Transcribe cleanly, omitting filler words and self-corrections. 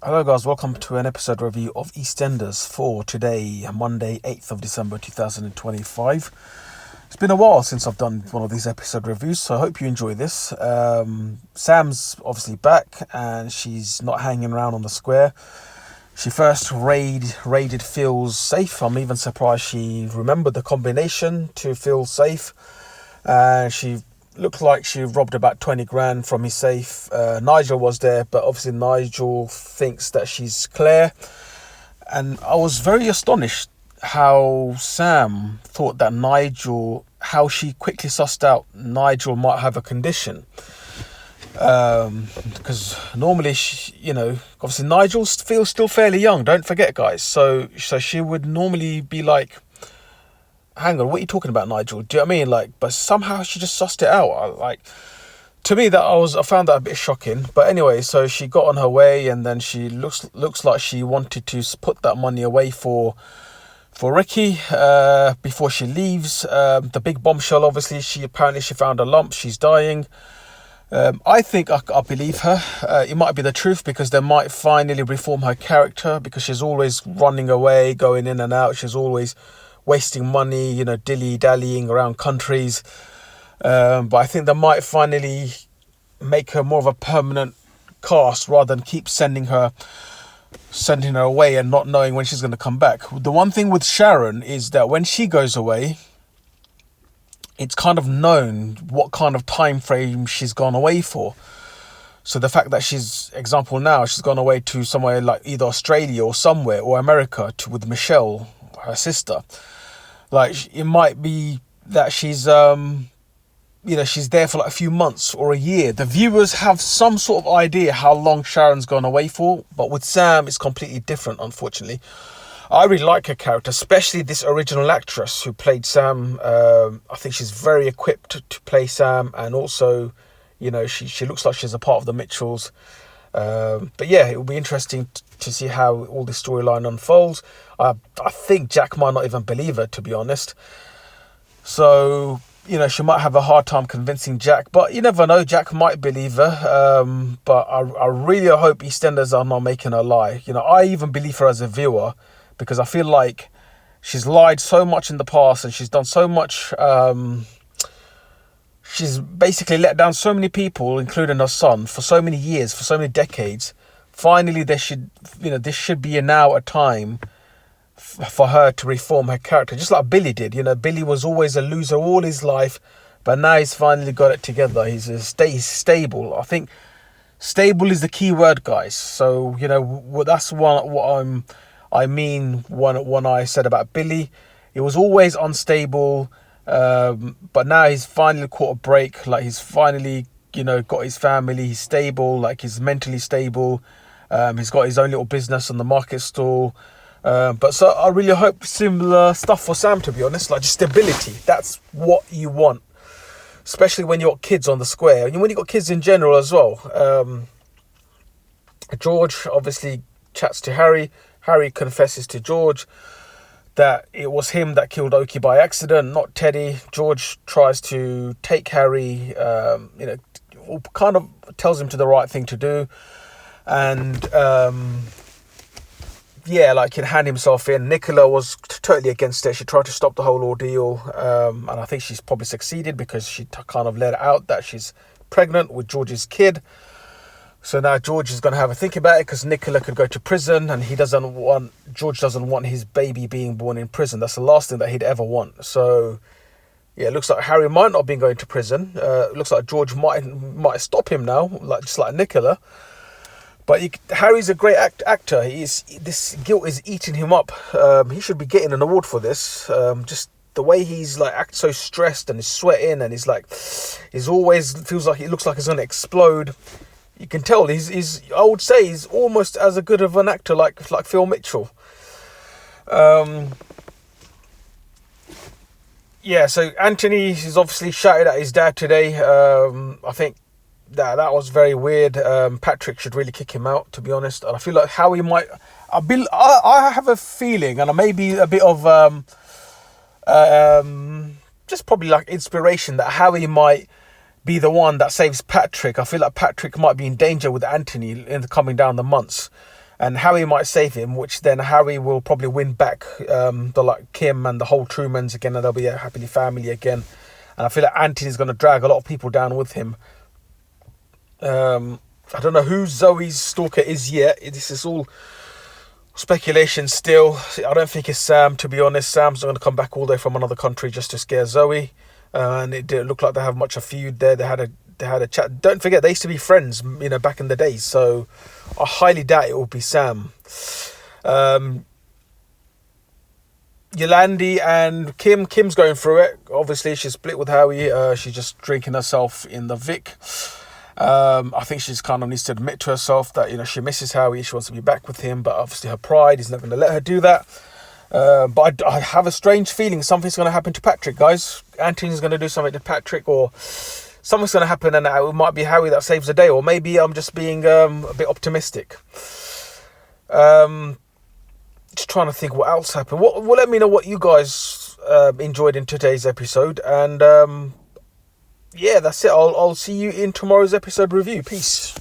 Hello guys, welcome to an episode review of Eastenders for today, Monday, 8th of December 2025. It's been a while since I've done one of these episode reviews, so I hope you enjoy this. Sam's obviously back and she's not hanging around on the square. She first raided Phil's safe. I'm even surprised she remembered the combination to Phil's safe. She looked like she robbed about 20 grand from his safe. Nigel was there, but obviously Nigel thinks that she's Claire. And I was very astonished how Sam thought that how she quickly sussed out Nigel might have a condition. Because normally, obviously Nigel feels still fairly young, don't forget, guys. So she would normally be like, hang on, what are you talking about, Nigel? Do you know what I mean? Like, but somehow she just sussed it out. To me, I found that a bit shocking. But anyway, so she got on her way, and then she looks like she wanted to put that money away for Ricky before she leaves. The big bombshell, obviously, she found a lump. She's dying. I think I believe her. It might be the truth because they might finally reform her character because she's always running away, going in and out. She's always wasting money, dilly-dallying around countries. But I think they might finally make her more of a permanent cast rather than keep sending her away and not knowing when she's going to come back. The one thing with Sharon is that when she goes away, it's kind of known what kind of time frame she's gone away for. So the fact that she's gone away to somewhere like either Australia or somewhere, or America with Michelle, her sister. Like, it might be that she's she's there for like a few months or a year. The viewers have some sort of idea how long Sharon's gone away for, but with Sam, it's completely different, unfortunately. I really like her character, especially this original actress who played Sam. I think she's very equipped to play Sam, and also, she looks like she's a part of the Mitchells. But yeah, it will be interesting to see how all this storyline unfolds. I think Jack might not even believe her, to be honest. So, she might have a hard time convincing Jack, but you never know. Jack might believe her. But I really hope EastEnders are not making her lie. I even believe her as a viewer because I feel like she's lied so much in the past and she's done so much. She's basically let down so many people, including her son, for so many years, for so many decades. Finally, this should be now a time for her to reform her character, just like Billy did. Billy was always a loser all his life, but now he's finally got it together. He's stable. I think stable is the key word, guys. So that's what I mean when I said about Billy. He was always unstable. But now he's finally caught a break. Like, he's finally, got his family. He's stable. Like, he's mentally stable. He's got his own little business on the market stall. But so I really hope similar stuff for Sam, to be honest. Like, just stability. That's what you want, especially when you've got kids on the square, and when you've got kids in general as well. George obviously chats to Harry. Harry confesses to George that it was him that killed Oki by accident, not Teddy. George tries to take Harry, kind of tells him to the right thing to do. And, he'd hand himself in. Nicola was totally against it. She tried to stop the whole ordeal. And I think she's probably succeeded because she kind of let out that she's pregnant with George's kid. So now George is going to have a think about it because Nicola could go to prison, and George doesn't want his baby being born in prison. That's the last thing that he'd ever want. So yeah, it looks like Harry might not be going to prison. It looks like George might stop him now, just like Nicola. But Harry's a great actor. This guilt is eating him up. He should be getting an award for this. Just the way he's acts so stressed and he's sweating, and he's always feels like it looks like he's going to explode. You can tell I would say he's almost as good of an actor like Phil Mitchell. So Anthony is obviously shouted at his dad today. I think that was very weird. Patrick should really kick him out, to be honest. And I feel like Howie might. I have a feeling, and maybe a bit of just probably like inspiration, that Howie might be the one that saves Patrick. I feel like Patrick might be in danger with Anthony in the coming down the months. and Harry might save him, which then Harry will probably win back the like Kim and the whole Trumans again, and they'll be a happily family again. And I feel like Anthony's going to drag a lot of people down with him. I don't know who Zoe's stalker is yet. This is all speculation still. I don't think it's Sam, to be honest. Sam's not going to come back all the way from another country just to scare Zoe. And it didn't look like they have much of a feud there. They had a chat. Don't forget, they used to be friends, back in the days. So I highly doubt it will be Sam. Yolandi and Kim's going through it. Obviously, she's split with Howie. She's just drinking herself in the Vic. I think she's kind of needs to admit to herself that, she misses Howie. She wants to be back with him, but obviously her pride is not going to let her do that. But I have a strange feeling something's going to happen to Patrick, guys. Anthony's going to do something to Patrick, or something's going to happen, and it might be Howie that saves the day, or maybe I'm just being a bit optimistic. Just trying to think what else happened. Well, let me know what you guys enjoyed in today's episode, and yeah, that's it. I'll see you in tomorrow's episode review. Peace.